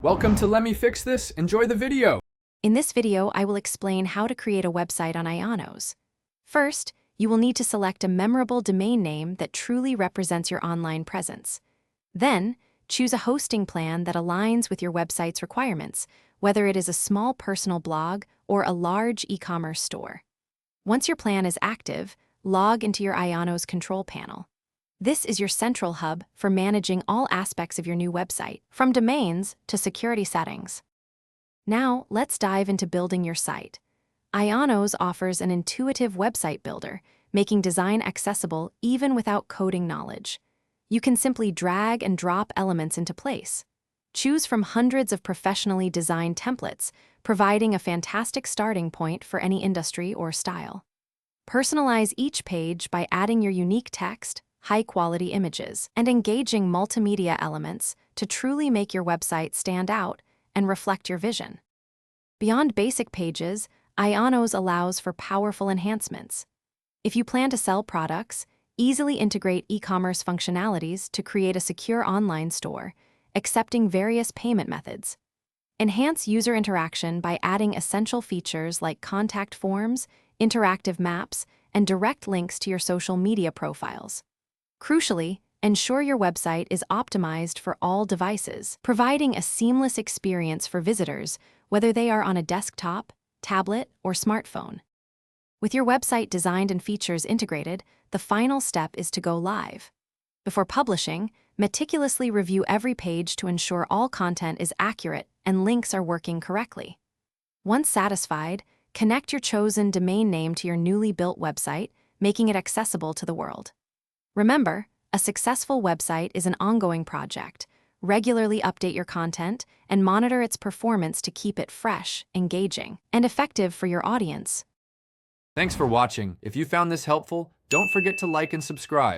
Welcome to Let Me Fix This. Enjoy the video. In this video, I will explain how to create a website on Ionos. First, you will need to select a memorable domain name that truly represents your online presence. Then, choose a hosting plan that aligns with your website's requirements, whether it is a small personal blog or a large e-commerce store. Once your plan is active, log into your Ionos control panel. This is your central hub for managing all aspects of your new website, from domains to security settings. Now, let's dive into building your site. Ionos offers an intuitive website builder, making design accessible even without coding knowledge. You can simply drag and drop elements into place. Choose from hundreds of professionally designed templates, providing a fantastic starting point for any industry or style. Personalize each page by adding your unique text, high-quality images, and engaging multimedia elements to truly make your website stand out and reflect your vision. Beyond basic pages, Ionos allows for powerful enhancements. If you plan to sell products, easily integrate e-commerce functionalities to create a secure online store, accepting various payment methods. Enhance user interaction by adding essential features like contact forms, interactive maps, and direct links to your social media profiles. Crucially, ensure your website is optimized for all devices, providing a seamless experience for visitors, whether they are on a desktop, tablet, or smartphone. With your website designed and features integrated, the final step is to go live. Before publishing, meticulously review every page to ensure all content is accurate and links are working correctly. Once satisfied, connect your chosen domain name to your newly built website, making it accessible to the world. Remember, a successful website is an ongoing project. Regularly update your content and monitor its performance to keep it fresh, engaging, and effective for your audience. Thanks for watching. If you found this helpful, don't forget to like and subscribe.